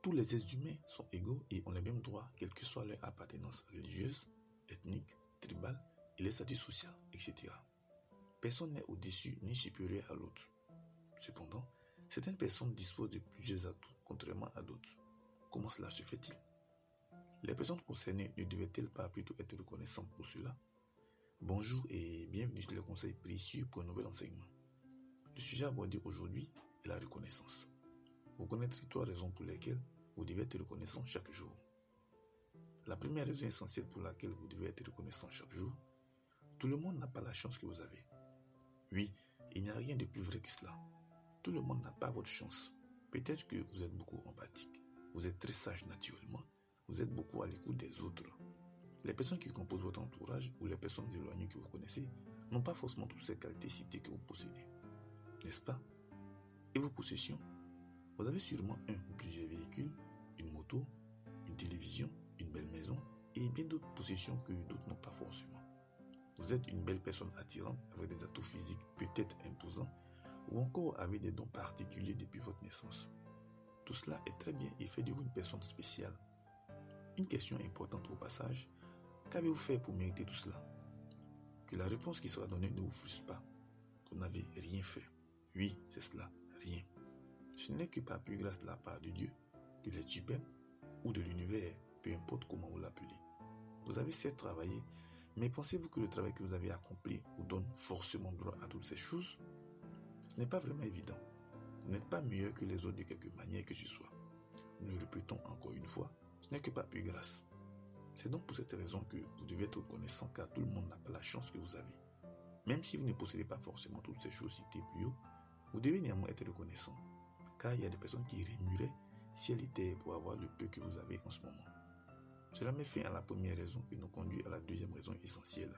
Tous les êtres humains sont égaux et ont les mêmes droits, quelle que soit leur appartenance religieuse, ethnique, tribale et leur statut social, etc. Personne n'est au-dessus ni supérieur à l'autre. Cependant, certaines personnes disposent de plusieurs atouts, contrairement à d'autres. Comment cela se fait-il? Les personnes concernées ne devraient-elles pas plutôt être reconnaissantes pour cela? Bonjour et bienvenue sur le conseil précieux pour un nouvel enseignement. Le sujet abordé aujourd'hui est la reconnaissance. Vous connaîtrez 3 raisons pour lesquelles vous devez être reconnaissant chaque jour. La première raison essentielle pour laquelle vous devez être reconnaissant chaque jour, tout le monde n'a pas la chance que vous avez. Oui, il n'y a rien de plus vrai que cela. Tout le monde n'a pas votre chance. Peut-être que vous êtes beaucoup empathique, vous êtes très sage naturellement, vous êtes beaucoup à l'écoute des autres. Les personnes qui composent votre entourage ou les personnes éloignées que vous connaissez n'ont pas forcément toutes ces qualités citées que vous possédez. N'est-ce pas? Et vos possessions? Vous avez sûrement un ou plusieurs véhicules, une moto, une télévision, une belle maison et bien d'autres possessions que d'autres n'ont pas forcément. Vous êtes une belle personne attirante avec des atouts physiques peut-être imposants ou encore avec des dons particuliers depuis votre naissance. Tout cela est très bien et fait de vous une personne spéciale. Une question importante au passage, qu'avez-vous fait pour mériter tout cela? Que la réponse qui sera donnée ne vous frustre pas. Vous n'avez rien fait. Oui, c'est cela, rien. Ce n'est que par pure grâce de la part de Dieu, de l'être suprême ou de l'univers, peu importe comment vous l'appelez. Vous avez certes travaillé, mais pensez-vous que le travail que vous avez accompli vous donne forcément droit à toutes ces choses? Ce n'est pas vraiment évident. Vous n'êtes pas meilleur que les autres de quelque manière que ce soit. Nous le répétons encore une fois, ce n'est que par pure grâce. C'est donc pour cette raison que vous devez être reconnaissant car tout le monde n'a pas la chance que vous avez. Même si vous ne possédez pas forcément toutes ces choses citées plus haut, vous devez néanmoins être reconnaissant. Car il y a des personnes qui remueraient si elles étaient pour avoir le peu que vous avez en ce moment. Cela met fin à la première raison et nous conduit à la deuxième raison essentielle.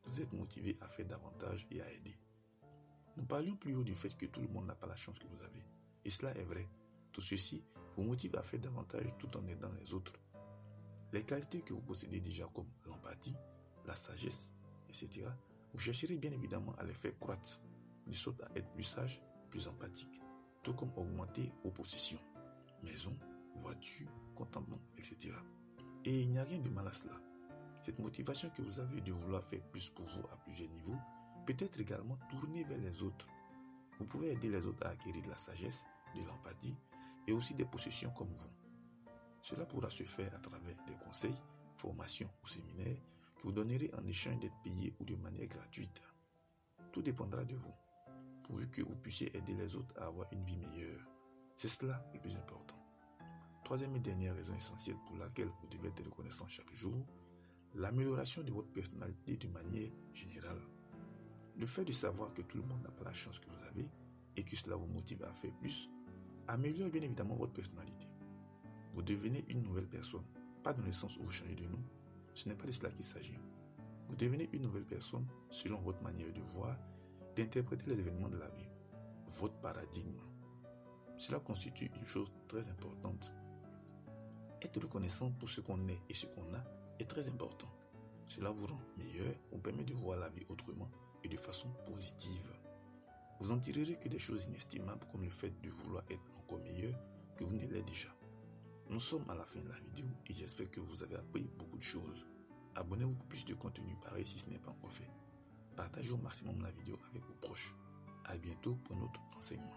Vous êtes motivé à faire davantage et à aider. Nous parlions plus haut du fait que tout le monde n'a pas la chance que vous avez. Et cela est vrai. Tout ceci vous motive à faire davantage tout en aidant les autres. Les qualités que vous possédez déjà comme l'empathie, la sagesse, etc., vous chercherez bien évidemment à les faire croître, de sorte à être plus sage, plus empathique, tout comme augmenter vos possessions, maison, voiture, contentement, etc. Et il n'y a rien de mal à cela. Cette motivation que vous avez de vouloir faire plus pour vous à plusieurs niveaux peut être également tournée vers les autres. Vous pouvez aider les autres à acquérir de la sagesse, de l'empathie et aussi des possessions comme vous. Cela pourra se faire à travers des conseils, formations ou séminaires que vous donnerez en échange d'être payé ou de manière gratuite. Tout dépendra de vous, pourvu que vous puissiez aider les autres à avoir une vie meilleure. C'est cela le plus important. Troisième et dernière raison essentielle pour laquelle vous devez être reconnaissant chaque jour, l'amélioration de votre personnalité de manière générale. Le fait de savoir que tout le monde n'a pas la chance que vous avez et que cela vous motive à faire plus, améliore bien évidemment votre personnalité. Vous devenez une nouvelle personne, pas dans le sens où vous changez de nom, ce n'est pas de cela qu'il s'agit. Vous devenez une nouvelle personne selon votre manière de voir, d'interpréter les événements de la vie, votre paradigme. Cela constitue une chose très importante. Être reconnaissant pour ce qu'on est et ce qu'on a est très important. Cela vous rend meilleur, vous permet de voir la vie autrement et de façon positive. Vous en tirerez que des choses inestimables comme le fait de vouloir être encore meilleur que vous ne l'êtes déjà. Nous sommes à la fin de la vidéo et j'espère que vous avez appris beaucoup de choses. Abonnez-vous pour plus de contenu pareil si ce n'est pas encore fait. Partagez au maximum la vidéo avec vos proches. À bientôt pour un autre enseignement.